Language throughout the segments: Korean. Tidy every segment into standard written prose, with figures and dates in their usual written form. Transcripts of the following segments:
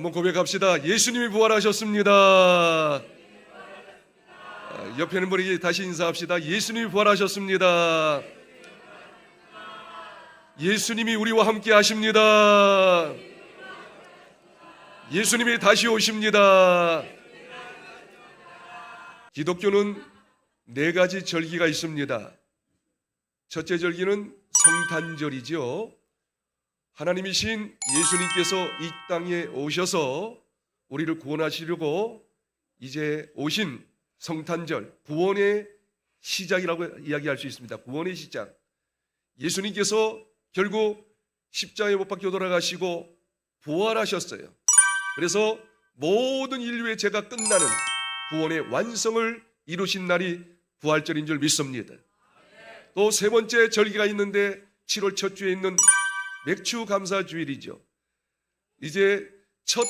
한번 고백합시다. 예수님이 부활하셨습니다. 옆에 있는 분에게 다시 인사합시다. 예수님이 부활하셨습니다. 예수님이 우리와 함께 하십니다. 예수님이 다시 오십니다. 기독교는 4가지 절기가 있습니다. 첫째 절기는 성탄절이죠. 하나님이신 예수님께서 이 땅에 오셔서 우리를 구원하시려고 이제 오신 성탄절, 구원의 시작이라고 이야기할 수 있습니다. 구원의 시작. 예수님께서 결국 십자가에 못 박혀 돌아가시고 부활하셨어요. 그래서 모든 인류의 죄가 끝나는 구원의 완성을 이루신 날이 부활절인 줄 믿습니다. 또 3번째 절기가 있는데 7월 첫 주에 있는 맥주 감사 주일이죠. 이제 첫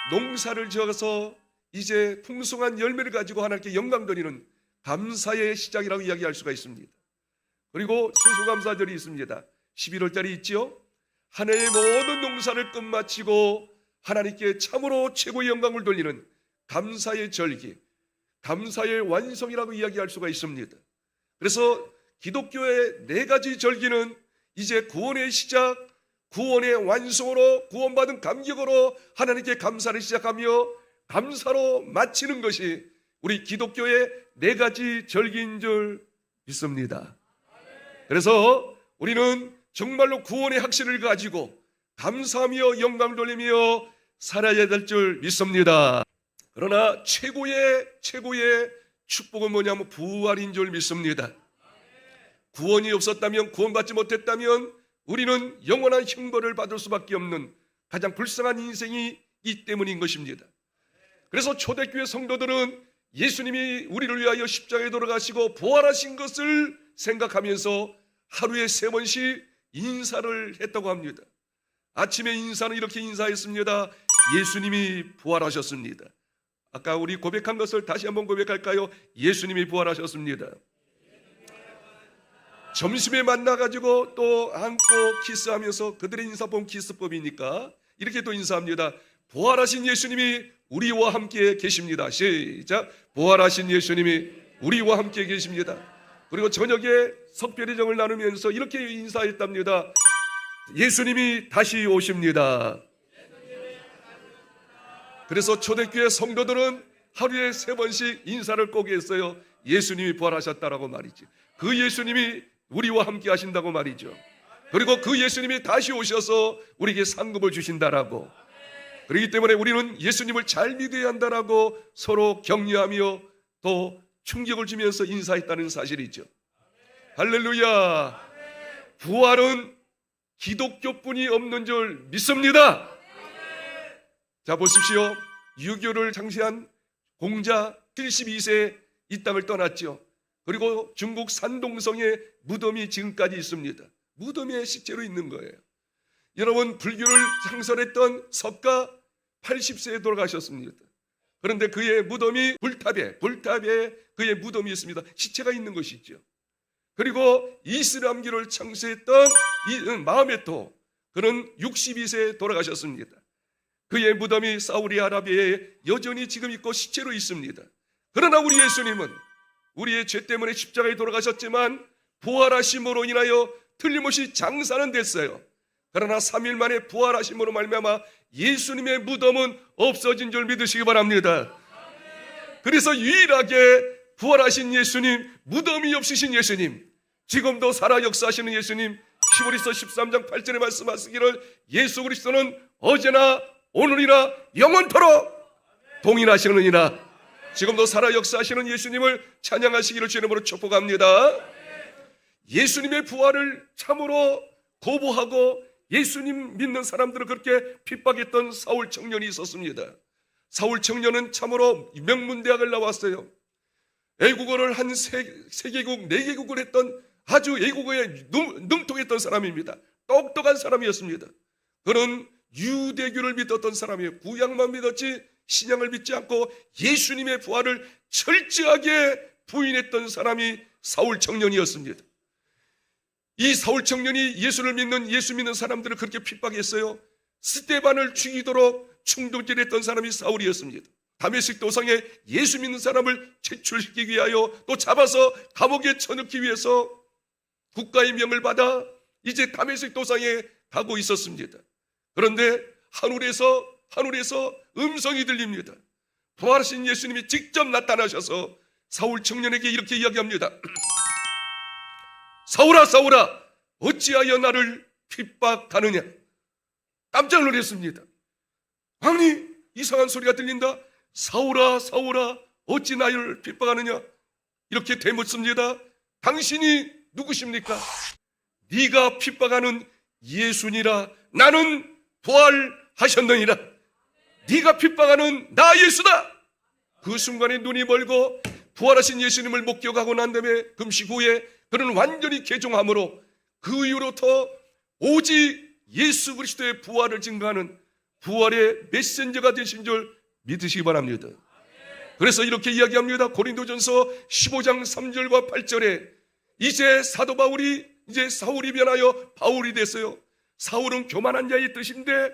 농사를 지어서 이제 풍성한 열매를 가지고 하나님께 영광 드리는 감사의 시작이라고 이야기할 수가 있습니다. 그리고 추수감사절이 있습니다. 11월 달이 있죠. 한 해의 모든 농사를 끝마치고 하나님께 참으로 최고의 영광을 돌리는 감사의 절기, 감사의 완성이라고 이야기할 수가 있습니다. 그래서 기독교의 4가지 절기는 이제 구원의 시작, 구원의 완성으로 구원받은 감격으로 하나님께 감사를 시작하며 감사로 마치는 것이 우리 기독교의 4가지 절기인 줄 믿습니다. 그래서 우리는 정말로 구원의 확신을 가지고 감사하며 영광 돌리며 살아야 될 줄 믿습니다. 그러나 최고의 축복은 뭐냐면 부활인 줄 믿습니다. 구원이 없었다면, 구원받지 못했다면 우리는 영원한 형벌을 받을 수밖에 없는 가장 불쌍한 인생이 이 때문인 것입니다. 그래서 초대교회 성도들은 예수님이 우리를 위하여 십자가에 돌아가시고 부활하신 것을 생각하면서 하루에 3번씩 인사를 했다고 합니다. 아침에 인사는 이렇게 인사했습니다. 예수님이 부활하셨습니다. 아까 우리 고백한 것을 다시 한번 고백할까요? 예수님이 부활하셨습니다. 점심에 만나가지고 또 안고 키스하면서 그들의 인사법 키스법이니까 이렇게 또 인사합니다. 부활하신 예수님이 우리와 함께 계십니다. 시작. 부활하신 예수님이 우리와 함께 계십니다. 그리고 저녁에 석별의 정을 나누면서 이렇게 인사했답니다. 예수님이 다시 오십니다. 그래서 초대교회 성도들은 하루에 3번씩 인사를 꼭 했어요. 예수님이 부활하셨다라고 말이지. 그 예수님이 우리와 함께 하신다고 말이죠. 그리고 그 예수님이 다시 오셔서 우리에게 상급을 주신다라고. 그렇기 때문에 우리는 예수님을 잘 믿어야 한다라고 서로 격려하며 또 충격을 주면서 인사했다는 사실이죠. 할렐루야. 부활은 기독교뿐이 없는 줄 믿습니다. 자, 보십시오. 유교를 창시한 공자 72세 이 땅을 떠났죠. 그리고 중국 산동성에 무덤이 지금까지 있습니다. 무덤에 시체로 있는 거예요. 여러분, 불교를 창설했던 석가 80세에 돌아가셨습니다. 그런데 그의 무덤이 불탑에 그의 무덤이 있습니다. 시체가 있는 것이죠. 그리고 이슬람교를 창시했던 마호메토, 그는 62세에 돌아가셨습니다. 그의 무덤이 사우디아라비아에 여전히 지금 있고 시체로 있습니다. 그러나 우리 예수님은 우리의 죄 때문에 십자가에 돌아가셨지만 부활하심으로 인하여 틀림없이 장사는 됐어요. 그러나 3일 만에 부활하심으로 말미암아 예수님의 무덤은 없어진 줄 믿으시기 바랍니다. 그래서 유일하게 부활하신 예수님, 무덤이 없으신 예수님, 지금도 살아 역사하시는 예수님, 히브리서 13장 8절에 말씀하시기를 예수 그리스도는 어제나 오늘이나 영원토록 동일하시느니라. 지금도 살아 역사하시는 예수님을 찬양하시기를 주의 이름으로 축복합니다. 예수님의 부활을 참으로 거부하고 예수님 믿는 사람들을 그렇게 핍박했던 사울 청년이 있었습니다. 사울 청년은 참으로 명문대학을 나왔어요. 애국어를 한 3개국, 4개국을 했던 아주 애국어에 능통했던 사람입니다. 똑똑한 사람이었습니다. 그는 유대교를 믿었던 사람이에요. 구약만 믿었지 신약을 믿지 않고 예수님의 부활을 철저하게 부인했던 사람이 사울 청년이었습니다. 이 사울 청년이 예수 믿는 사람들을 그렇게 핍박했어요. 스데반을 죽이도록 충동질했던 사람이 사울이었습니다. 다메섹 도상에 예수 믿는 사람을 제출시키기 위하여 또 잡아서 감옥에 쳐넣기 위해서 국가의 명을 받아 이제 다메섹 도상에 가고 있었습니다. 그런데 하늘에서 음성이 들립니다. 부활하신 예수님이 직접 나타나셔서 사울 청년에게 이렇게 이야기합니다. 사울아, 사울아, 어찌하여 나를 핍박하느냐? 깜짝 놀랐습니다. 아니, 이상한 소리가 들린다. 사울아, 사울아, 어찌 나를 핍박하느냐? 이렇게 되묻습니다. 당신이 누구십니까? 네가 핍박하는 예수니라. 나는 부활하셨느니라. 네가 핍박하는 나 예수다. 그 순간에 눈이 멀고 부활하신 예수님을 목격하고 난 다음에 금식 후에 그는 완전히 개종함으로 그 이후로부터 오직 예수 그리스도의 부활을 증거하는 부활의 메신저가 되신 줄 믿으시기 바랍니다. 그래서 이렇게 이야기합니다. 고린도전서 15장 3절과 8절에 이제 사도 바울이 이제 사울이 변하여 바울이 됐어요. 사울은 교만한 자의 뜻인데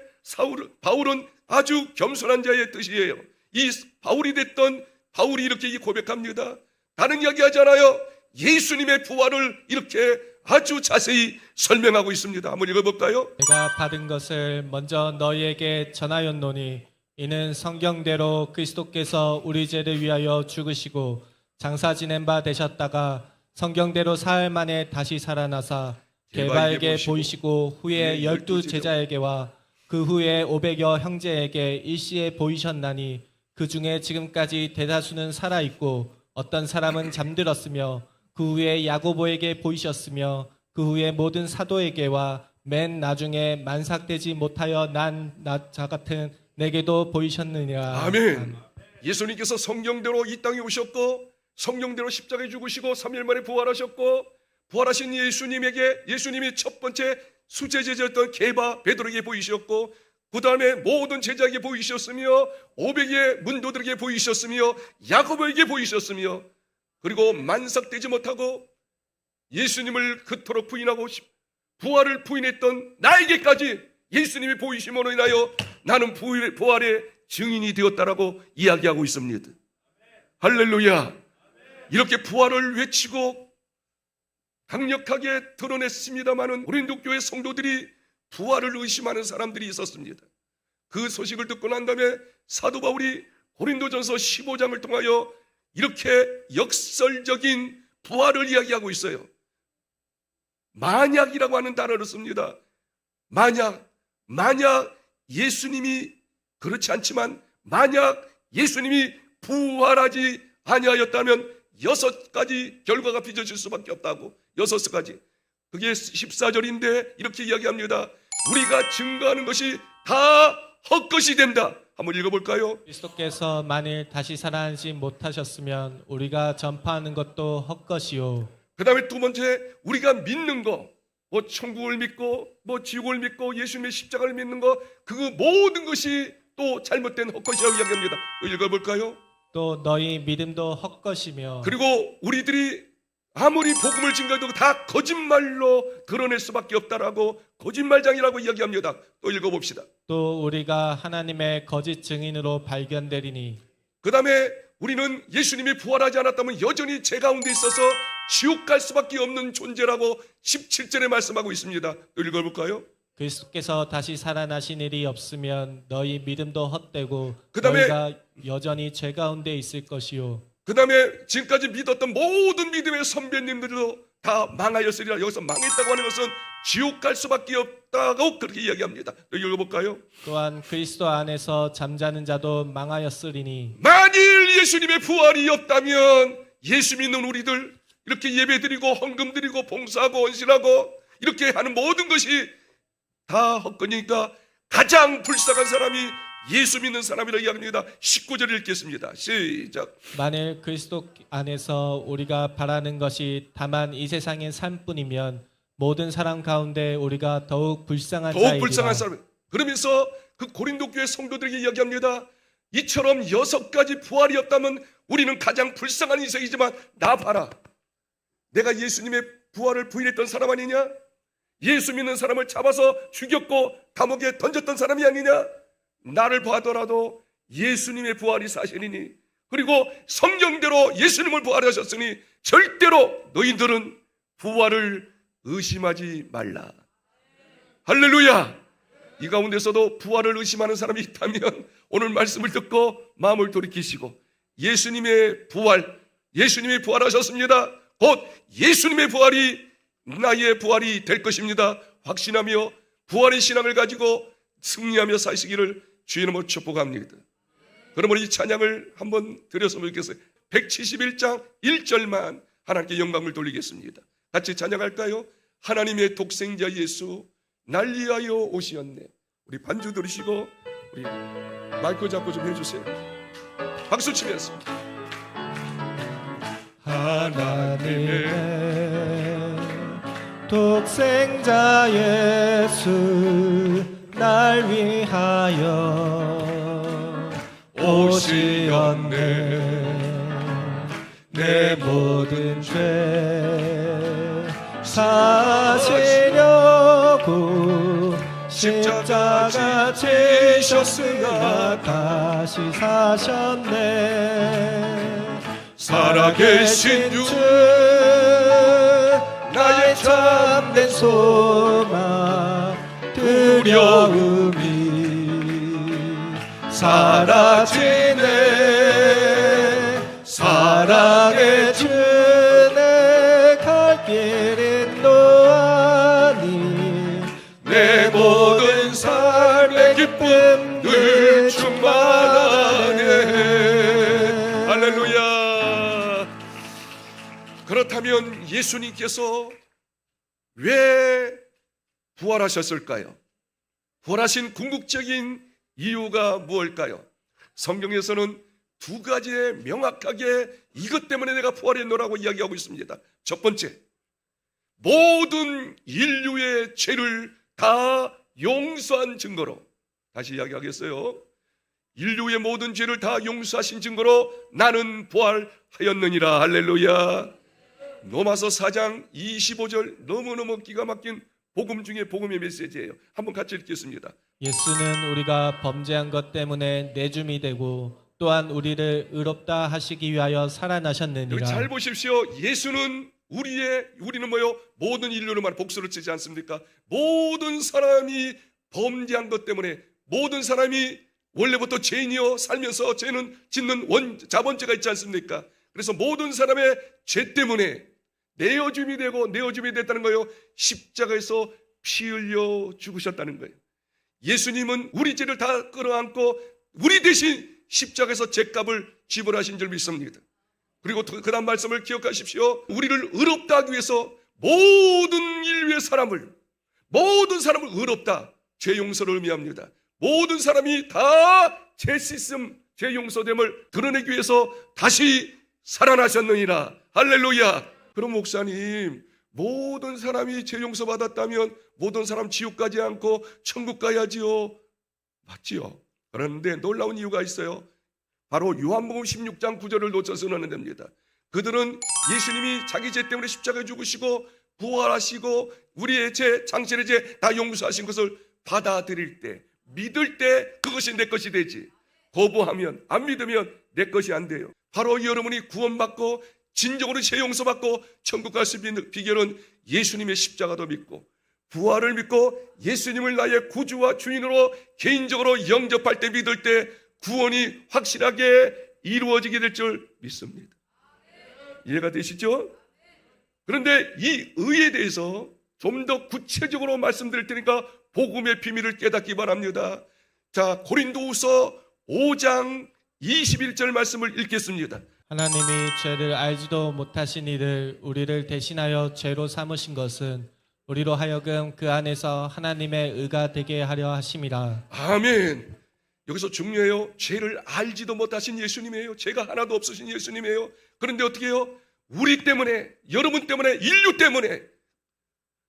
바울은 아주 겸손한 자의 뜻이에요. 이 바울이 됐던 바울이 이렇게 고백합니다. 다른 이야기하잖아요. 예수님의 부활을 이렇게 아주 자세히 설명하고 있습니다. 한번 읽어볼까요? 내가 받은 것을 먼저 너희에게 전하였노니 이는 성경대로 그리스도께서 우리 죄를 위하여 죽으시고 장사 지낸 바 되셨다가 성경대로 사흘 만에 다시 살아나사 게바에게 보이시고 후에 12 제자에게와 그 후에 500여 형제에게 일시에 보이셨나니 그 중에 지금까지 대다수는 살아있고 어떤 사람은 잠들었으며 그 후에 야고보에게 보이셨으며 그 후에 모든 사도에게와 맨 나중에 만삭되지 못하여 난 자 같은 내게도 보이셨느니라. 아멘. 예수님께서 성경대로 이 땅에 오셨고 성경대로 십자가에 죽으시고 3일 만에 부활하셨고 부활하신 예수님이 첫 번째 수제제자였던 게바 베드로에게 보이셨고 그 다음에 모든 제자에게 보이셨으며 500의 문도들에게 보이셨으며 야고보에게 보이셨으며 그리고 만삭되지 못하고 예수님을 그토록 부인하고 부활을 부인했던 나에게까지 예수님이 보이심으로 인하여 나는 부활의 증인이 되었다라고 이야기하고 있습니다. 할렐루야. 이렇게 부활을 외치고 강력하게 드러냈습니다마는 고린도교회 성도들이 부활을 의심하는 사람들이 있었습니다. 그 소식을 듣고 난 다음에 사도 바울이 고린도전서 15장을 통하여 이렇게 역설적인 부활을 이야기하고 있어요. 만약이라고 하는 단어를 씁니다. 만약 예수님이 그렇지 않지만 만약 예수님이 부활하지 아니하였다면 6가지 결과가 빚어질 수밖에 없다고. 6가지. 그게 14절인데 이렇게 이야기합니다. 우리가 증거하는 것이 다 헛것이 된다. 한번 읽어볼까요? 그리스도께서 만일 다시 살아나지 못하셨으면 우리가 전파하는 것도 헛것이요. 그 다음에 두 번째, 우리가 믿는 거, 뭐 천국을 믿고 뭐 지옥을 믿고 예수님의 십자가를 믿는 거, 그 모든 것이 또 잘못된 헛것이라고 이야기합니다. 읽어볼까요? 또 너희 믿음도 헛것이며 그리고 우리들이 아무리 복음을 증거해도 다 거짓말로 드러낼 수밖에 없다라고 거짓말장이라고 이야기합니다. 또 읽어봅시다. 또 우리가 하나님의 거짓 증인으로 발견되리니 그 다음에 우리는 예수님이 부활하지 않았다면 여전히 죄 가운데 있어서 지옥 갈 수밖에 없는 존재라고 17절에 말씀하고 있습니다. 또 읽어볼까요? 그리스도께서 다시 살아나신 일이 없으면 너희 믿음도 헛되고 그다음에 너희가 여전히 죄 가운데 있을 것이요. 그 다음에 지금까지 믿었던 모든 믿음의 선배님들도 다 망하였으리라. 여기서 망했다고 하는 것은 지옥 갈 수밖에 없다고 그렇게 이야기합니다. 여기 읽어볼까요? 또한 그리스도 안에서 잠자는 자도 망하였으리니 만일 예수님의 부활이 없다면 예수 믿는 우리들 이렇게 예배드리고 헌금드리고 봉사하고 헌신하고 이렇게 하는 모든 것이 다 헛거니까 가장 불쌍한 사람이 예수 믿는 사람이라고 이야기합니다. 19절 읽겠습니다. 시작. 만일 그리스도 안에서 우리가 바라는 것이 다만 이 세상의 삶뿐이면 모든 사람 가운데 우리가 더욱 불쌍한 사람. 그러면서 그 고린도 교회 성도들에게 이야기합니다. 이처럼 6가지 부활이 없다면 우리는 가장 불쌍한 인생이지만 나 봐라. 내가 예수님의 부활을 부인했던 사람 아니냐? 예수 믿는 사람을 잡아서 죽였고 감옥에 던졌던 사람이 아니냐? 나를 봐더라도 예수님의 부활이 사실이니, 그리고 성경대로 예수님을 부활하셨으니 절대로 너희들은 부활을 의심하지 말라. 할렐루야. 이 가운데서도 부활을 의심하는 사람이 있다면 오늘 말씀을 듣고 마음을 돌이키시고, 예수님의 부활, 예수님이 부활하셨습니다. 곧 예수님의 부활이 나의 부활이 될 것입니다. 확신하며 부활의 신앙을 가지고 승리하며 사시기를 주의 이름으로 축복합니다. 그러면 이 찬양을 한번 드렸으면 좋겠어요. 171장 1절만 하나님께 영광을 돌리겠습니다. 같이 찬양할까요? 하나님의 독생자 예수 날 위하여 오시었네. 우리 반주 들으시고 우리 마이크 잡고 좀 해주세요. 박수 치면서. 하나님의 독생자 예수 날 위하여 오시었네. 내 모든 죄 사시려고 십자가 지셨으나 다시 사셨네. 살아계신 주 나의 참된 소망 두려움이 사라지네. 사랑의 주내 갈 길은 노하니 내 모든 삶의 기쁨 늘 충만하네. 할렐루야. 그렇다면 예수님께서 왜 부활하셨을까요? 부활하신 궁극적인 이유가 무엇일까요? 성경에서는 두 가지에 명확하게 이것 때문에 내가 부활했노라고 이야기하고 있습니다. 첫 번째, 모든 인류의 죄를 다 용서한 증거로. 다시 이야기하겠어요. 인류의 모든 죄를 다 용서하신 증거로 나는 부활하였느니라. 할렐루야. 로마서 4장 25절 너무너무 기가 막힌 복음 중에 복음의 메시지예요. 한번 같이 읽겠습니다. 예수는 우리가 범죄한 것 때문에 내줌이 되고 또한 우리를 의롭다 하시기 위하여 여기 살아나셨느니라. 잘 보십시오. 예수는 우리는 뭐요? 모든 인류를 말 복수를 치지 않습니까? 모든 사람이 범죄한 것 때문에, 모든 사람이 원래부터 죄인이요 살면서 죄는 짓는 자본죄가 있지 않습니까? 그래서 모든 사람의 죄 때문에 내어줌이 됐다는 거예요. 십자가에서 피 흘려 죽으셨다는 거예요. 예수님은 우리 죄를 다 끌어안고 우리 대신 십자가에서 죄값을 지불하신 줄 믿습니다. 그리고 그 다음 말씀을 기억하십시오. 우리를 의롭다 하기 위해서 모든 인류의 모든 사람을 의롭다, 죄 용서를 의미합니다. 모든 사람이 다 죄 씻음, 죄 용서됨을 드러내기 위해서 다시 살아나셨느니라. 할렐루야. 그럼 목사님, 모든 사람이 죄 용서 받았다면 모든 사람 지옥 가지 않고 천국 가야지요. 맞지요. 그런데 놀라운 이유가 있어요. 바로 요한복음 16장 9절을 놓쳐서는 안 됩니다. 그들은 예수님이 자기 죄 때문에 십자가에 죽으시고 부활하시고 우리의 죄, 장신의 죄 다 용서하신 것을 받아들일 때, 믿을 때 그것이 내 것이 되지, 거부하면, 안 믿으면 내 것이 안 돼요. 바로 여러분이 구원받고 진정으로 죄 용서받고 천국 갈 수 있는 비결은 예수님의 십자가도 믿고 부활을 믿고 예수님을 나의 구주와 주인으로 개인적으로 영접할 때, 믿을 때 구원이 확실하게 이루어지게 될 줄 믿습니다. 이해가 되시죠? 그런데 이 의에 대해서 좀 더 구체적으로 말씀드릴 테니까 복음의 비밀을 깨닫기 바랍니다. 자, 고린도후서 5장 21절 말씀을 읽겠습니다. 하나님이 죄를 알지도 못하신 이를 우리를 대신하여 죄로 삼으신 것은 우리로 하여금 그 안에서 하나님의 의가 되게 하려 하심이라. 아멘. 여기서 중요해요. 죄를 알지도 못하신 예수님이에요. 죄가 하나도 없으신 예수님이에요. 그런데 어떻게 해요? 우리 때문에, 여러분 때문에, 인류 때문에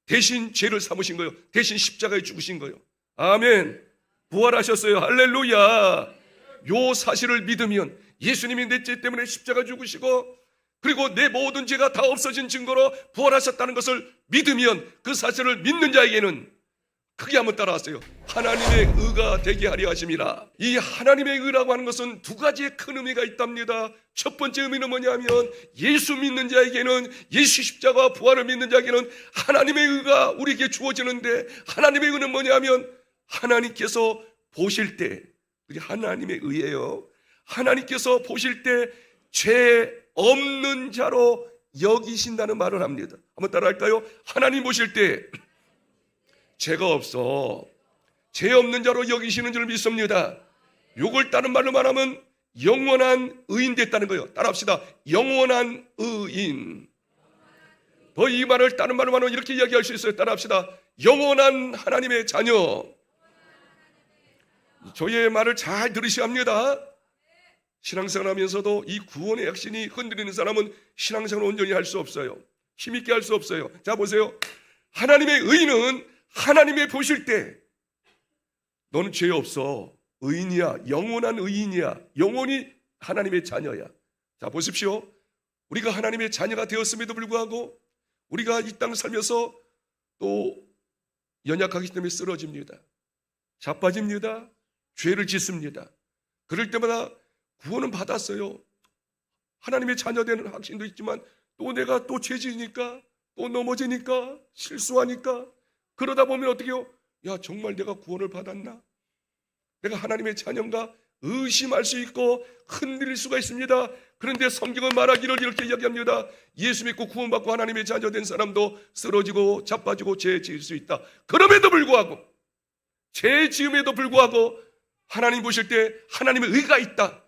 대신 죄를 삼으신 거예요. 대신 십자가에 죽으신 거예요. 아멘. 부활하셨어요. 할렐루야. 요 사실을 믿으면, 예수님이 내 죄 때문에 십자가 죽으시고 그리고 내 모든 죄가 다 없어진 증거로 부활하셨다는 것을 믿으면, 그 사실을 믿는 자에게는 크게 한번 따라하세요. 하나님의 의가 되게 하려 하심이라. 이 하나님의 의라고 하는 것은 두 가지의 큰 의미가 있답니다. 첫 번째 의미는 뭐냐면 예수 믿는 자에게는, 예수 십자가 부활을 믿는 자에게는 하나님의 의가 우리에게 주어지는데, 하나님의 의는 뭐냐면 하나님께서 보실 때, 우리 하나님의 의예요. 하나님께서 보실 때 죄 없는 자로 여기신다는 말을 합니다. 한번 따라할까요? 하나님 보실 때 죄가 없어 죄 없는 자로 여기시는 줄 믿습니다. 요걸 다른 말로 말하면 영원한 의인 됐다는 거예요. 따라합시다. 영원한 의인. 더 이 말을 다른 말로 말하면 이렇게 이야기할 수 있어요. 따라합시다. 영원한 하나님의 자녀. 저의 말을 잘 들으셔야 합니다. 신앙생활 하면서도 이 구원의 확신이 흔들리는 사람은 신앙생활을 온전히 할 수 없어요. 힘있게 할 수 없어요. 자, 보세요. 하나님의 의인은 하나님의 보실 때 너는 죄 없어, 의인이야, 영원한 의인이야, 영원히 하나님의 자녀야. 자, 보십시오. 우리가 하나님의 자녀가 되었음에도 불구하고 우리가 이 땅 살면서 또 연약하기 때문에 쓰러집니다. 자빠집니다. 죄를 짓습니다. 그럴 때마다 구원은 받았어요. 하나님의 자녀 되는 확신도 있지만 또 내가 또 죄지니까, 또 넘어지니까, 실수하니까, 그러다 보면 어떻게 해요? 야, 정말 내가 구원을 받았나? 내가 하나님의 자녀인가? 의심할 수 있고 흔들릴 수가 있습니다. 그런데 성경은 말하기를 이렇게 이야기합니다. 예수 믿고 구원받고 하나님의 자녀 된 사람도 쓰러지고 자빠지고 죄 지을 수 있다. 그럼에도 불구하고, 죄 지음에도 불구하고 하나님 보실 때 하나님의 의가 있다.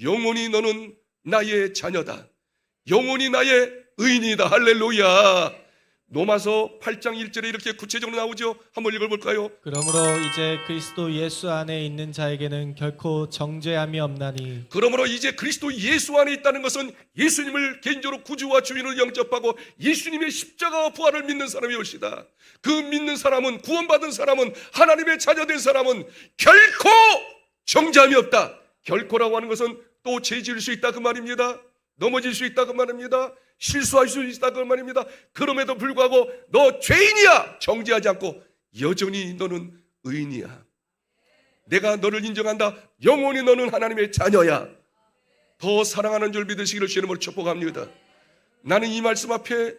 영원히 너는 나의 자녀다. 영원히 나의 의인이다. 할렐루야. 로마서 8장 1절에 이렇게 구체적으로 나오죠. 한번 읽어볼까요? 그러므로 이제 그리스도 예수 안에 있는 자에게는 결코 정죄함이 없나니. 그러므로 이제 그리스도 예수 안에 있다는 것은 예수님을 개인적으로 구주와 주인으로 영접하고 예수님의 십자가와 부활을 믿는 사람이 올시다. 그 믿는 사람은, 구원받은 사람은, 하나님의 자녀된 사람은 결코 정죄함이 없다. 결코라고 하는 것은 또 죄 지을 수 있다 그 말입니다. 넘어질 수 있다 그 말입니다. 실수할 수 있다 그 말입니다. 그럼에도 불구하고 너 죄인이야 정죄하지 않고 여전히 너는 의인이야. 내가 너를 인정한다. 영원히 너는 하나님의 자녀야. 더 사랑하는 줄 믿으시기를 주의 이름으로 축복합니다. 나는 이 말씀 앞에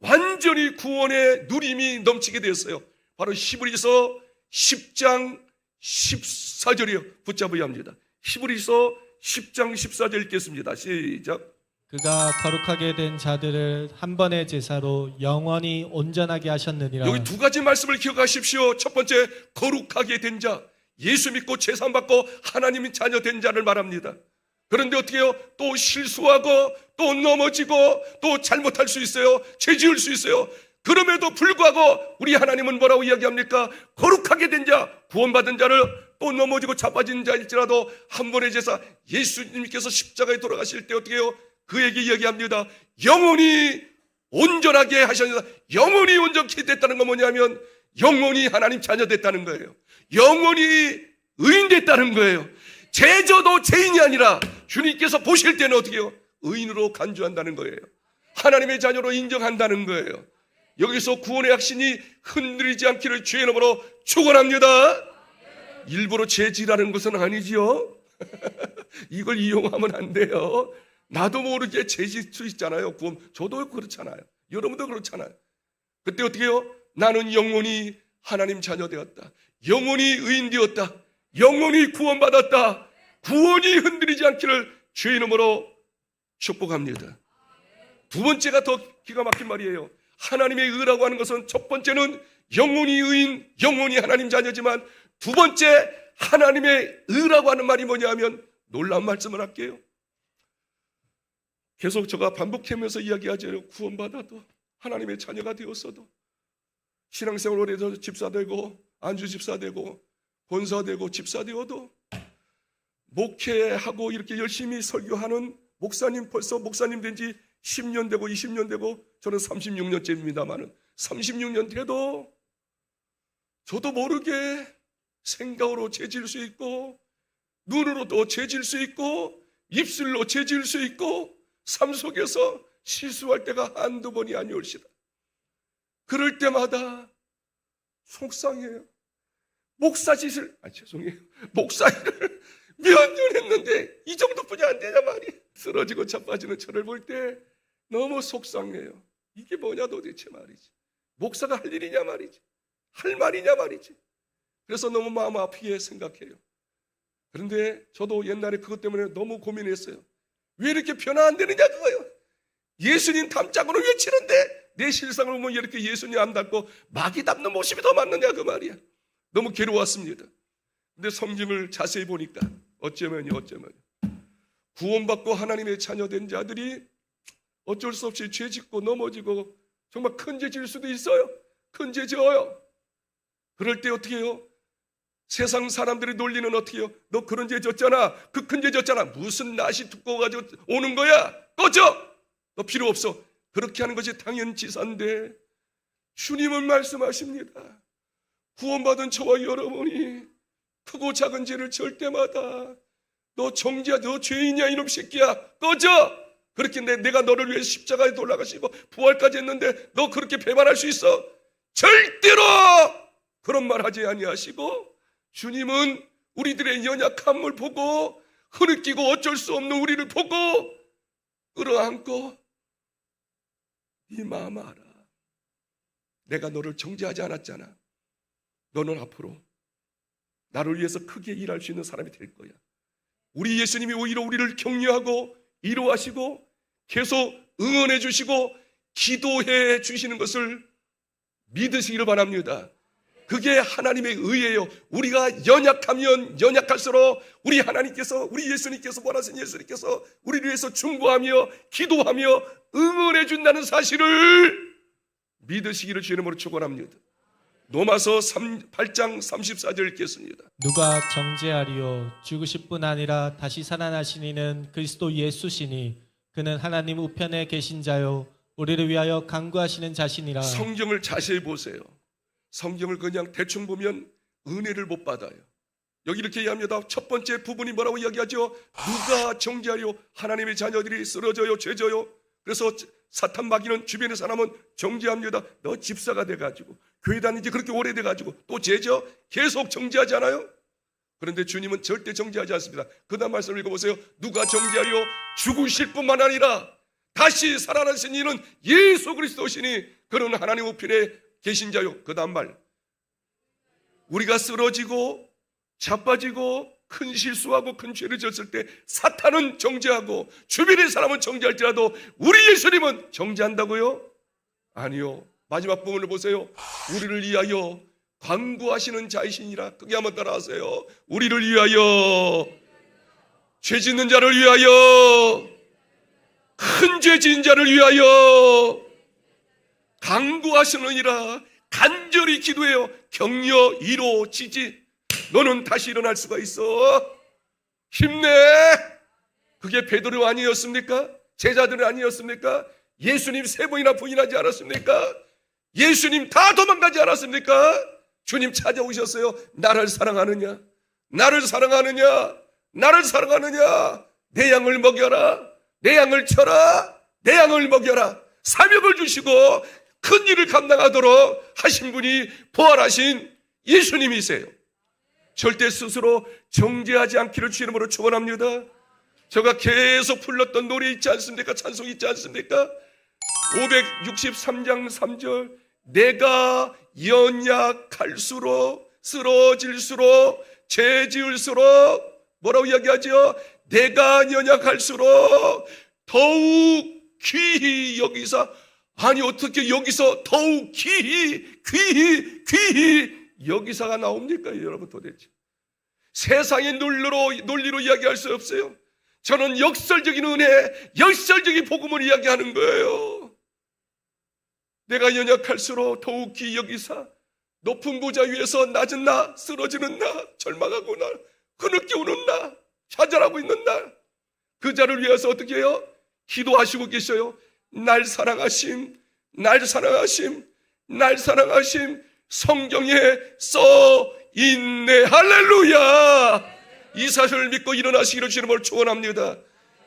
완전히 구원의 누림이 넘치게 되었어요. 바로 히브리서 10장 14절이요. 붙잡아야 합니다. 히브리서 10장 14절 읽겠습니다. 시작. 그가 거룩하게 된 자들을 한 번의 제사로 영원히 온전하게 하셨느니라. 여기 두 가지 말씀을 기억하십시오. 첫 번째, 거룩하게 된 자, 예수 믿고 제사 받고 하나님의 자녀 된 자를 말합니다. 그런데 어떻게 해요? 또 실수하고 또 넘어지고 또 잘못할 수 있어요. 죄 지을 수 있어요. 그럼에도 불구하고 우리 하나님은 뭐라고 이야기합니까? 거룩하게 된 자, 구원받은 자를 또 넘어지고 자빠진 자일지라도 한 번의 제사, 예수님께서 십자가에 돌아가실 때 어떻게 해요? 그에게 이야기합니다. 영원히 온전하게 하셨다. 영원히 온전히 됐다는 건 뭐냐면 영원히 하나님 자녀 됐다는 거예요. 영원히 의인 됐다는 거예요. 죄져도 죄인이 아니라 주님께서 보실 때는 어떻게 해요? 의인으로 간주한다는 거예요. 하나님의 자녀로 인정한다는 거예요. 여기서 구원의 확신이 흔들리지 않기를 주의 이름으로 축원합니다. 일부러 죄지라는 것은 아니지요. 이걸 이용하면 안 돼요. 나도 모르게 죄질 수 있잖아요. 구원. 저도 그렇잖아요. 여러분도 그렇잖아요. 그때 어떻게 해요? 나는 영원히 하나님 자녀 되었다. 영원히 의인 되었다. 영원히 구원받았다. 구원이 흔들리지 않기를 주의 이름으로 축복합니다. 두 번째가 더 기가 막힌 말이에요. 하나님의 의라고 하는 것은 첫 번째는 영원히 의인, 영원히 하나님 자녀지만 두 번째 하나님의 의라고 하는 말이 뭐냐 하면 놀라운 말씀을 할게요. 계속 제가 반복하면서 이야기하죠. 구원받아도 하나님의 자녀가 되었어도 신앙생활 오래 해서 집사되고 안주 집사되고 권사되고 집사되어도 목회하고 이렇게 열심히 설교하는 목사님, 벌써 목사님 된 지 10년 되고 20년 되고 저는 36년째입니다만은 36년 돼도 저도 모르게 생각으로 죄질 수 있고 눈으로도 죄질 수 있고 입술로 죄질 수 있고 삶 속에서 실수할 때가 한두 번이 아니올시다. 그럴 때마다 속상해요. 목사짓을, 죄송해요. 목사일을 몇 년 했는데 이 정도뿐이 안 되냐 말이에요. 쓰러지고 자빠지는 저를 볼 때 너무 속상해요. 이게 뭐냐 도대체 말이지. 목사가 할 일이냐 말이지. 할 말이냐 말이지. 그래서 너무 마음 아프게 생각해요. 그런데 저도 옛날에 그것 때문에 너무 고민했어요. 왜 이렇게 변화 안 되느냐 그거예요. 예수님 닮자고는 외치는데 내 실상을 보면 이렇게 예수님 안 닮고 마귀 닮는 모습이 더 맞느냐 그 말이야. 너무 괴로웠습니다. 근데 성경을 자세히 보니까 어쩌면요 구원받고 하나님의 자녀된 자들이 어쩔 수 없이 죄 짓고 넘어지고 정말 큰 죄 질 수도 있어요. 큰 죄 지어요. 그럴 때 어떻게 해요? 세상 사람들의 논리는 어떻게 해요? 너 그런 죄 졌잖아. 그 큰 죄 졌잖아. 무슨 낯이 두꺼워가지고 오는 거야. 꺼져. 너 필요 없어. 그렇게 하는 것이 당연지사인데 주님은 말씀하십니다. 구원받은 저와 여러분이 크고 작은 죄를 질 때마다 너 정죄야, 너 죄인이야 이놈 새끼야. 꺼져. 그렇게 내가 너를 위해 십자가에 돌아가시고 부활까지 했는데 너 그렇게 배반할 수 있어? 절대로 그런 말 하지 아니하시고 주님은 우리들의 연약함을 보고 흐느끼고 어쩔 수 없는 우리를 보고 끌어안고 네 마음 알아. 내가 너를 정죄하지 않았잖아. 너는 앞으로 나를 위해서 크게 일할 수 있는 사람이 될 거야. 우리 예수님이 오히려 우리를 격려하고 위로하시고 계속 응원해 주시고 기도해 주시는 것을 믿으시기를 바랍니다. 그게 하나님의 의예요. 우리가 연약하면 연약할수록 우리 하나님께서, 우리 예수님께서, 원하신 예수님께서 우리를 위해서 중보하며 기도하며 응원해 준다는 사실을 믿으시기를 주의 이름으로 축원합니다. 로마서 8장 34절 읽겠습니다. 누가 정죄하리요? 죽으실 뿐 아니라 다시 살아나신 이는 그리스도 예수시니 그는 하나님 우편에 계신 자요 우리를 위하여 간구하시는 자신이라. 성경을 자세히 보세요. 성경을 그냥 대충 보면 은혜를 못 받아요. 여기 이렇게 이야기합니다. 첫 번째 부분이 뭐라고 이야기하죠? 누가 정죄하리요? 하나님의 자녀들이 쓰러져요, 죄져요. 그래서 사탄 마귀는 주변의 사람은 정죄합니다. 너 집사가 돼가지고 교회 다닌 지 그렇게 오래돼가지고 또 죄져? 계속 정죄하지 않아요? 그런데 주님은 절대 정죄하지 않습니다. 그 다음 말씀을 읽어보세요. 누가 정죄하리요? 죽으실 뿐만 아니라 다시 살아나신 이는 예수 그리스도시니 그는 하나님 우편에 계신 자요. 그 다음 말, 우리가 쓰러지고 자빠지고 큰 실수하고 큰 죄를 졌을 때 사탄은 정죄하고 주변의 사람은 정죄할지라도 우리 예수님은 정죄한다고요? 아니요. 마지막 부분을 보세요. 우리를 위하여 간구하시는 자이시니라. 그게 한번 따라하세요. 우리를 위하여, 죄 짓는 자를 위하여, 큰 죄 지은 자를 위하여 간구하시느니라. 간절히 기도해요. 격려, 위로, 지지. 너는 다시 일어날 수가 있어. 힘내. 그게 베드로 아니었습니까? 제자들은 아니었습니까? 예수님 3번이나 부인하지 않았습니까? 예수님 다 도망가지 않았습니까? 주님 찾아오셨어요. 나를 사랑하느냐? 나를 사랑하느냐? 나를 사랑하느냐? 내 양을 먹여라. 내 양을 쳐라. 내 양을 먹여라. 사명을 주시고 큰 일을 감당하도록 하신 분이 부활하신 예수님이세요. 절대 스스로 정죄하지 않기를 주의 이름으로 축원합니다. 제가 계속 불렀던 노래 있지 않습니까? 찬송 있지 않습니까? 563장 3절, 내가 연약할수록 쓰러질수록 죄 지을수록 뭐라고 이야기하죠? 내가 연약할수록 더욱 귀히 여기사. 아니 어떻게 여기서 더욱 귀히 여기사가 나옵니까 여러분? 도대체 세상의 논리로 이야기할 수 없어요. 저는 역설적인 은혜, 역설적인 복음을 이야기하는 거예요. 내가 연약할수록 더욱 귀히 여기사. 높은 보좌 위에서 낮은 나, 쓰러지는 나, 절망하고 나, 흐느끼 우는 나, 좌절하고 있는 나, 그 자를 위해서 어떻게 해요? 기도하시고 계셔요. 날 사랑하심, 날 사랑하심, 날 사랑하심. 성경에 써 있네. 할렐루야. 이 사실을 믿고 일어나시기를 주님을 축원합니다.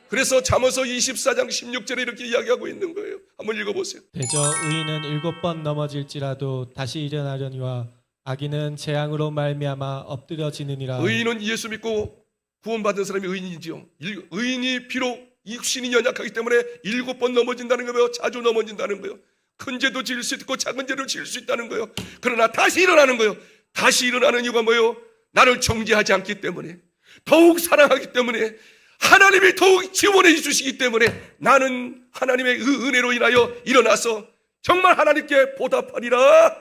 그래서 잠언서 24장 16절에 이렇게 이야기하고 있는 거예요. 한번 읽어보세요. 대저 의인은 7번 넘어질지라도 다시 일어나려니와 악인은 재앙으로 말미암아 엎드려지느니라. 의인은 예수 믿고 구원받은 사람이 의인이지요. 의인이 비록 육신이 연약하기 때문에 7번 넘어진다는 거예요. 자주 넘어진다는 거예요. 큰 죄도 지을 수 있고 작은 죄도 지을 수 있다는 거예요. 그러나 다시 일어나는 거예요. 다시 일어나는 이유가 뭐예요? 나를 정죄하지 않기 때문에, 더욱 사랑하기 때문에, 하나님이 더욱 지원해 주시기 때문에 나는 하나님의 은혜로 인하여 일어나서 정말 하나님께 보답하리라,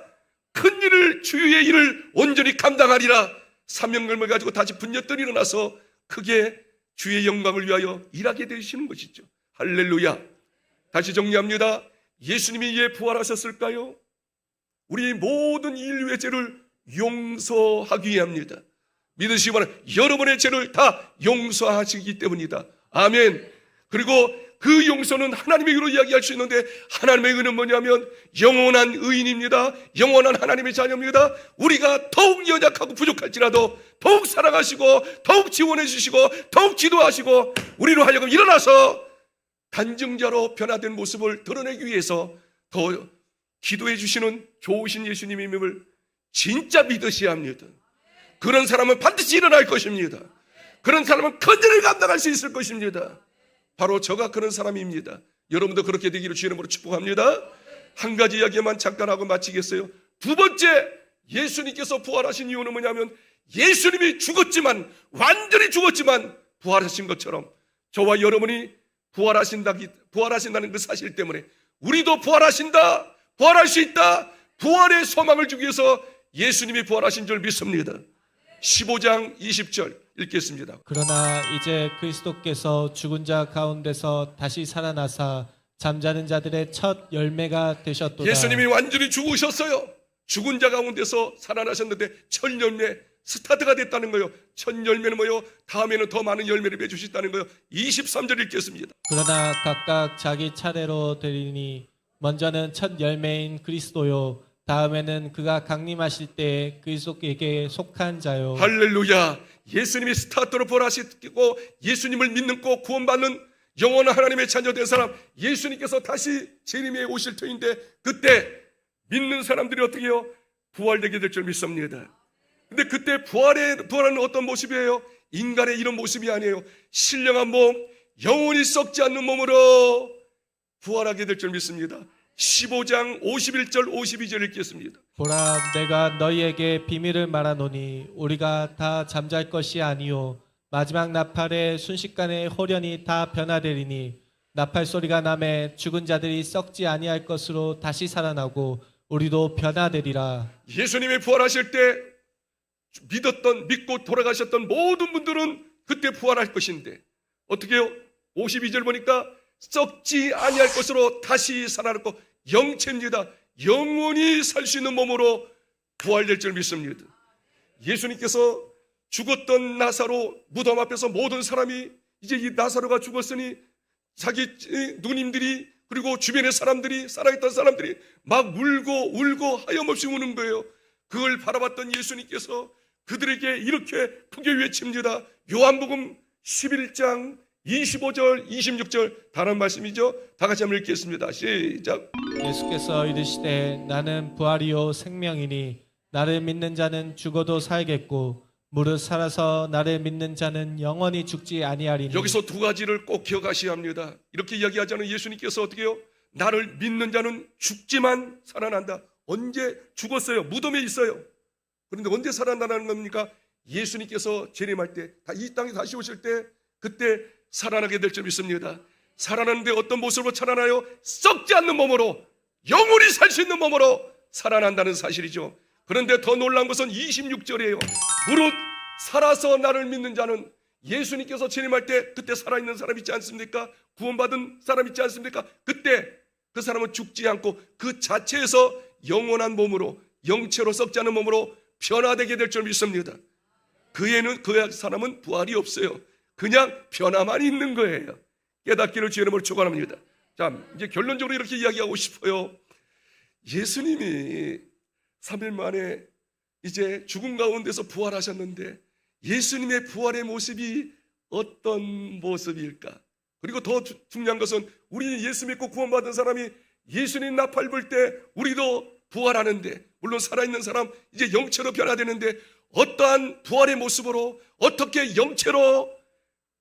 큰 일을, 주의 일을 온전히 감당하리라, 사명감을 가지고 다시 분녀들 일어나서 크게 주의 영광을 위하여 일하게 되시는 것이죠. 할렐루야. 다시 정리합니다. 예수님이 왜 부활하셨을까요? 우리 모든 인류의 죄를 용서하기 위함입니다. 믿으시기 바랍니다. 여러분의 죄를 다 용서하시기 때문이다. 아멘. 그리고 그 용서는 하나님의 의로 이야기할 수 있는데, 하나님의 의는 뭐냐면 영원한 의인입니다. 영원한 하나님의 자녀입니다. 우리가 더욱 연약하고 부족할지라도 더욱 사랑하시고 더욱 지원해 주시고 더욱 기도하시고 우리로 하여금 일어나서 단증자로 변화된 모습을 드러내기 위해서 더 기도해 주시는 좋으신 예수님임을 진짜 믿으셔야 합니다. 그런 사람은 반드시 일어날 것입니다. 그런 사람은 큰 일을 감당할 수 있을 것입니다. 바로 저가 그런 사람입니다. 여러분도 그렇게 되기를 주의 이름으로 축복합니다. 한 가지 이야기만 잠깐 하고 마치겠어요. 두 번째, 예수님께서 부활하신 이유는 뭐냐면, 예수님이 죽었지만, 완전히 죽었지만 부활하신 것처럼 저와 여러분이 부활하신다는 그 사실 때문에 우리도 부활하신다, 부활할 수 있다, 부활의 소망을 주기 위해서 예수님이 부활하신 줄 믿습니다. 15장 20절 읽겠습니다. 그러나 이제 그리스도께서 죽은 자 가운데서 다시 살아나사 잠자는 자들의 첫 열매가 되셨도다. 예수님이 완전히 죽으셨어요. 죽은 자 가운데서 살아나셨는데 첫 열매, 스타트가 됐다는 거예요. 첫 열매는 뭐예요? 다음에는 더 많은 열매를 맺으셨다는 거예요. 23절 읽겠습니다. 그러나 각각 자기 차례로 되리니 먼저는 첫 열매인 그리스도요, 다음에는 그가 강림하실 때 그리스도에게 속한 자요. 할렐루야. 예수님이 스타트로 부활하시고 예수님을 믿는 꼭 구원받는 영원한 하나님의 자녀된 사람, 예수님께서 다시 재림에 오실 터인데 그때 믿는 사람들이 어떻게 해요? 부활되게 될 줄 믿습니다. 근데 그때 부활은 어떤 모습이에요? 인간의 이런 모습이 아니에요. 신령한 몸, 영원히 썩지 않는 몸으로 부활하게 될 줄 믿습니다. 15장 51절 52절 읽겠습니다. 보라, 내가 너희에게 비밀을 말하노니 우리가 다 잠잘 것이 아니요 마지막 나팔에 순식간에 호련히 다 변화되리니 나팔 소리가 나매 죽은 자들이 썩지 아니할 것으로 다시 살아나고 우리도 변화되리라. 예수님이 부활하실 때 믿고 돌아가셨던 모든 분들은 그때 부활할 것인데 어떻게 해요? 52절 보니까 썩지 아니할 것으로 다시 살아났고 영체입니다. 영원히 살 수 있는 몸으로 부활될 줄 믿습니다. 예수님께서 죽었던 나사로 무덤 앞에서 모든 사람이 이제 이 나사로가 죽었으니 자기 누님들이 그리고 주변의 사람들이, 살아있던 사람들이 막 울고 하염없이 우는 거예요. 그걸 바라봤던 예수님께서 그들에게 이렇게 크게 외칩니다. 요한복음 11장 25절 26절 다른 말씀이죠. 다 같이 한번 읽겠습니다. 시작. 예수께서 이르시되 나는 부활이요 생명이니 나를 믿는 자는 죽어도 살겠고 무릇 살아서 나를 믿는 자는 영원히 죽지 아니하리니. 여기서 두 가지를 꼭 기억하셔야 합니다. 이렇게 이야기하자는 예수님께서 어떻게 해요? 나를 믿는 자는 죽지만 살아난다. 언제 죽었어요? 무덤에 있어요. 그런데 언제 살아나는 겁니까? 예수님께서 재림할 때, 이 땅에 다시 오실 때 그때 살아나게 될 줄 믿습니다. 살아나는데 어떤 모습으로 살아나요? 썩지 않는 몸으로, 영원히 살 수 있는 몸으로 살아난다는 사실이죠. 그런데 더 놀라운 것은 26절이에요. 무릇 살아서 나를 믿는 자는, 예수님께서 재림할 때 그때 살아있는 사람 있지 않습니까? 구원받은 사람 있지 않습니까? 그때 그 사람은 죽지 않고 그 자체에서 영원한 몸으로, 영체로 썩지 않은 몸으로 변화되게 될 줄 믿습니다. 그 사람은 부활이 없어요. 그냥 변화만 있는 거예요. 깨닫기를 주의 이름으로 축원합니다. 자, 이제 결론적으로 이렇게 이야기하고 싶어요. 예수님이 3일 만에 이제 죽음 가운데서 부활하셨는데 예수님의 부활의 모습이 어떤 모습일까? 그리고 더 중요한 것은 우리 예수 믿고 구원받은 사람이 예수님 나팔 불 때 우리도 부활하는데, 물론 살아있는 사람 이제 영체로 변화되는데 어떠한 부활의 모습으로 어떻게 영체로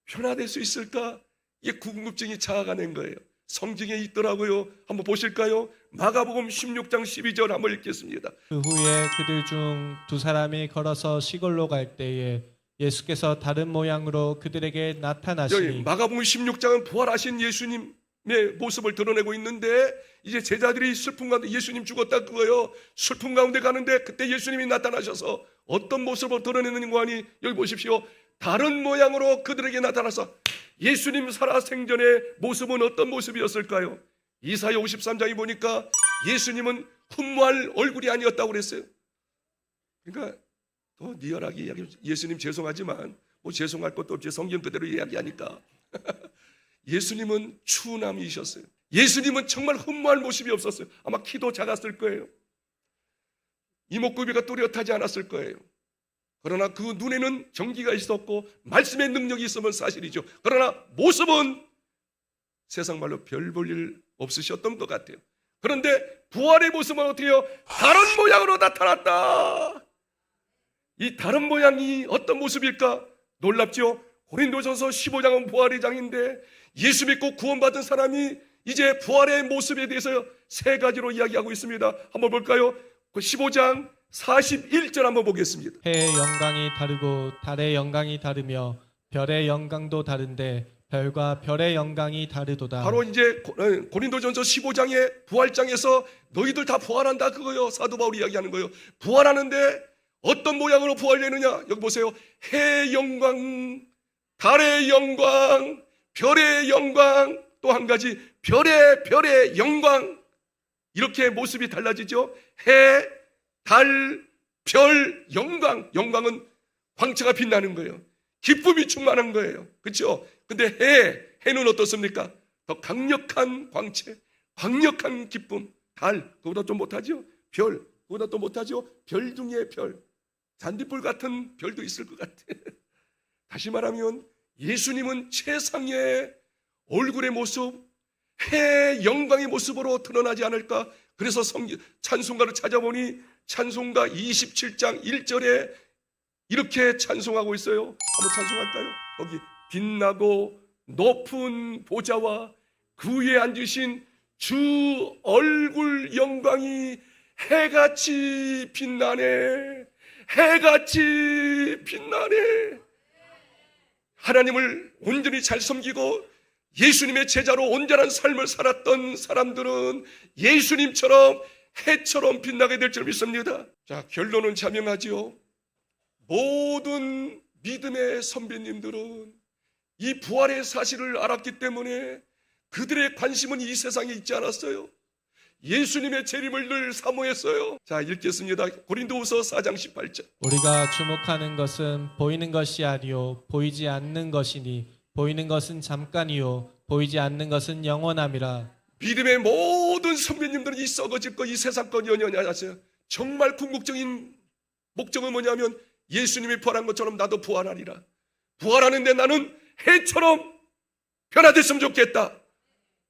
변화될 수 있을까? 이게 궁금증이 자아가는 거예요. 성경에 있더라고요. 한번 보실까요? 마가복음 16장 12절 한번 읽겠습니다. 그 후에 그들 중 두 사람이 걸어서 시골로 갈 때에 예수께서 다른 모양으로 그들에게 여기 나타나시니 마가복음 16장은 부활하신 예수님의 모습을 드러내고 있는데, 이제 제자들이 슬픔 가운데 예수님 죽었다 그거요. 슬픔 가운데 가는데 그때 예수님이 나타나셔서 어떤 모습을 드러내는가 하니, 여기 보십시오. 다른 모양으로 그들에게 나타나서 예수님 살아생전의 모습은 어떤 모습이었을까요? 이사야 53장에 보니까 예수님은 흠모할 얼굴이 아니었다고 그랬어요. 그러니까 더 리얼하게 이야기해. 예수님 죄송하지만 뭐 죄송할 것도 없지, 성경 그대로 이야기하니까. 예수님은 추남이셨어요. 예수님은 정말 흠모할 모습이 없었어요. 아마 키도 작았을 거예요. 이목구비가 또렷하지 않았을 거예요. 그러나 그 눈에는 정기가 있었고 말씀의 능력이 있으면 사실이죠. 그러나 모습은 세상 말로 별 볼 일 없으셨던 것 같아요. 그런데 부활의 모습은 어떻게 해요? 다른 모양으로 나타났다. 이 다른 모양이 어떤 모습일까? 놀랍죠? 고린도전서 15장은 부활의 장인데, 예수 믿고 구원받은 사람이 이제 부활의 모습에 대해서 세 가지로 이야기하고 있습니다. 한번 볼까요? 그 15장 41절 한번 보겠습니다. 해의 영광이 다르고 달의 영광이 다르며 별의 영광도 다른데 별과 별의 영광이 다르도다. 바로 이제 고린도전서 15장의 부활장에서 너희들 다 부활한다 그거요. 사도 바울이 이야기하는 거예요. 부활하는데 어떤 모양으로 부활되느냐? 여기 보세요. 해의 영광, 달의 영광, 별의 영광, 또 한 가지 별의 영광. 이렇게 모습이 달라지죠. 해, 달, 별, 영광. 영광은 광채가 빛나는 거예요. 기쁨이 충만한 거예요. 그렇죠? 근데 해는 어떻습니까? 더 강력한 광채, 강력한 기쁨. 달, 그보다 좀 못하죠? 별, 그보다 또 못하죠? 별 중에 별. 잔디불 같은 별도 있을 것 같아요. 다시 말하면 예수님은 최상의 얼굴의 모습, 해의 영광의 모습으로 드러나지 않을까? 그래서 찬송가를 찾아보니 찬송가 27장 1절에 이렇게 찬송하고 있어요. 한번 찬송할까요? 거기 빛나고 높은 보좌와 그 위에 앉으신 주 얼굴 영광이 해같이 빛나네. 해같이 빛나네. 하나님을 온전히 잘 섬기고 예수님의 제자로 온전한 삶을 살았던 사람들은 예수님처럼 해처럼 빛나게 될 줄 믿습니다. 자, 결론은 자명하지요. 모든 믿음의 선배님들은 이 부활의 사실을 알았기 때문에 그들의 관심은 이 세상에 있지 않았어요. 예수님의 재림을 늘 사모했어요. 자, 읽겠습니다. 고린도후서 4장 18절. 우리가 주목하는 것은 보이는 것이 아니요 보이지 않는 것이니 보이는 것은 잠깐이요 보이지 않는 것은 영원함이라. 믿음의 모든 선배님들은 이 썩어질 것, 이 세상 것 연연하세요. 정말 궁극적인 목적은 뭐냐면 예수님이 부활한 것처럼 나도 부활하리라. 부활하는데 나는 해처럼 변화됐으면 좋겠다.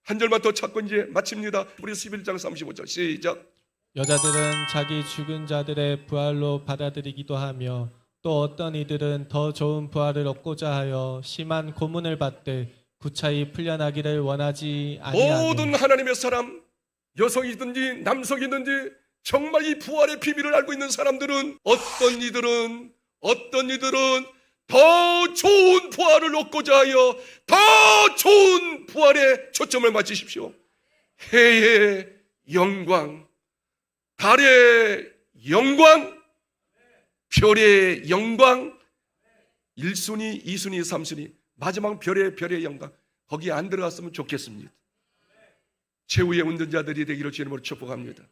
한 절만 더 찾고 이제 마칩니다. 우리 11장 35절 시작. 여자들은 자기 죽은 자들의 부활로 받아들이기도 하며 또 어떤 이들은 더 좋은 부활을 얻고자 하여 심한 고문을 받되 구차히 풀려나기를 원하지 아니하며. 모든 하나님의 사람, 여성이든지 남성이든지 정말 이 부활의 비밀을 알고 있는 사람들은 어떤 이들은 더 좋은 부활을 얻고자 하여 더 좋은 부활에 초점을 맞추십시오. 해의 영광, 달의 영광, 별의 영광, 1순위, 2순위, 3순위, 마지막 별의 영광. 거기에 안 들어갔으면 좋겠습니다. 최후의 운전자들이 되기를 주님으로 축복합니다.